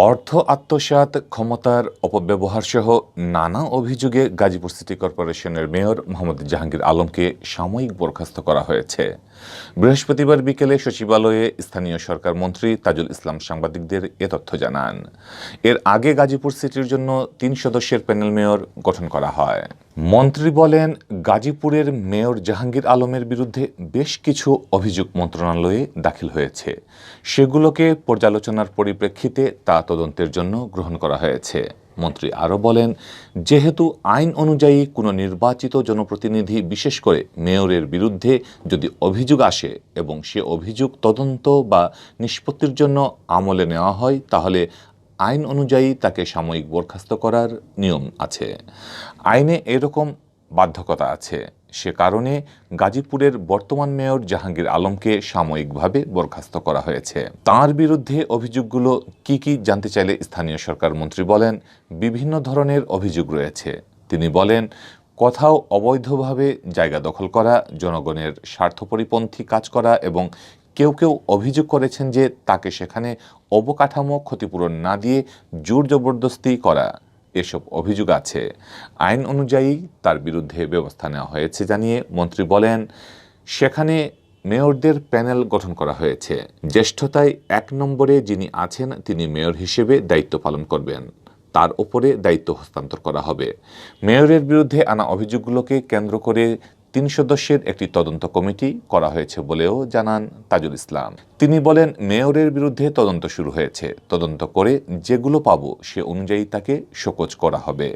অর্থ আত্মসাৎ, ক্ষমতার অপব্যবহারসহ নানা অভিযোগে গাজীপুর সিটি কর্পোরেশনের মেয়র মোহাম্মদ জাহাঙ্গীর আলমকে সাময়িক বরখাস্ত করা হয়েছে। বৃহস্পতিবার বিকেলে সচিবালয়ে স্থানীয় সরকার মন্ত্রী তাজুল ইসলাম সাংবাদিকদের এ তথ্য জানান। এর আগে গাজীপুর সিটির জন্য ৩ সদস্যের প্যানেল মেয়র গঠন করা হয়। মন্ত্রী বলেন, গাজীপুরের মেয়র জাহাঙ্গীর আলমের বিরুদ্ধে বেশ কিছু অভিযোগ মন্ত্রণালয়ে দাখিল হয়েছে। সেগুলোকে পর্যালোচনার পরিপ্রেক্ষিতে তা তদন্তের জন্য গ্রহণ করা হয়েছে। মন্ত্রী আরও বলেন, যেহেতু আইন অনুযায়ী কোনো নির্বাচিত জনপ্রতিনিধি, বিশেষ করে মেয়রের বিরুদ্ধে যদি অভিযোগ আসে এবং সে অভিযোগ তদন্ত বা নিষ্পত্তির জন্য আমলে নেওয়া হয়, তাহলে আইন অনুযায়ী তাকে সাময়িক বরখাস্ত করার নিয়ম আছে। আইনে এরকম বাধ্যকতা আছে। সে কারণে গাজীপুরের বর্তমান মেয়র জাহাঙ্গীর আলমকে সাময়িকভাবে বরখাস্ত করা হয়েছে। তার বিরুদ্ধে অভিযোগগুলো কি কি জানতে চাইলে স্থানীয় সরকার মন্ত্রী বলেন, বিভিন্ন ধরনের অভিযোগ রয়েছে। তিনি বলেন, কোথাও অবৈধভাবে জায়গা দখল করা, জনগণের স্বার্থপরিপন্থী কাজ করা এবং কেউ কেউ অভিযোগ করেছেন যে তাকে সেখানে অবকাঠামো ক্ষতিপূরণ না দিয়ে জোর জবরদস্তি করা, এসব অভিযোগ আছে। আইন অনুযায়ী তার বিরুদ্ধে ব্যবস্থা নেওয়া হয়েছে জানিয়ে মন্ত্রী বলেন, সেখানে মেয়রদের প্যানেল গঠন করা হয়েছে। জ্যেষ্ঠতায় ১ নম্বরে যিনি আছেন তিনি মেয়র হিসেবে দায়িত্ব পালন করবেন। তার উপরে দায়িত্ব হস্তান্তর করা হবে। মেয়রের বিরুদ্ধে আনা অভিযোগগুলোকে কেন্দ্র করে ৩ সদস্যের একটি তদন্ত কমিটি করা হয়েছে বলেও জানান তাজুল ইসলাম। তিনি বলেন, মেয়রের বিরুদ্ধে তদন্ত শুরু হয়েছে। তদন্ত করে যেগুলো পাবো সে অনুযায়ী তাকে শোকজ করা হবে।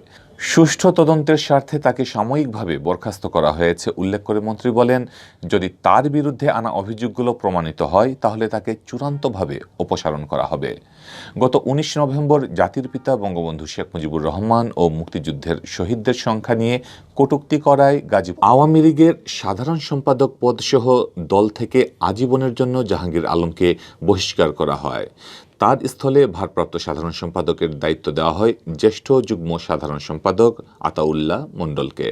সুষ্ঠু তদন্তের স্বার্থে তাকে সাময়িকভাবে বরখাস্ত করা হয়েছে উল্লেখ করে মন্ত্রী বলেন, যদি তার বিরুদ্ধে আনা অভিযোগগুলো প্রমাণিত হয় তাহলে তাকে চূড়ান্তভাবে অপসারণ করা হবে। গত ১৯ নভেম্বর জাতির পিতা বঙ্গবন্ধু শেখ মুজিবুর রহমান ও মুক্তিযুদ্ধের শহীদদের সংখ্যা নিয়ে কটূক্তি করায় গাজীপুর আওয়ামী লীগের সাধারণ সম্পাদক পদসহ দল থেকে আজীবনের জন্য জাহাঙ্গীর আলমকে বহিষ্কার করা হয়। তার স্থলে ভারপ্রাপ্ত সাধারণ সম্পাদকের দায়িত্ব দেওয়া হয় জ্যেষ্ঠ যুগ্ম সাধারণ সম্পাদক আতাউল্লাহ মণ্ডলকে।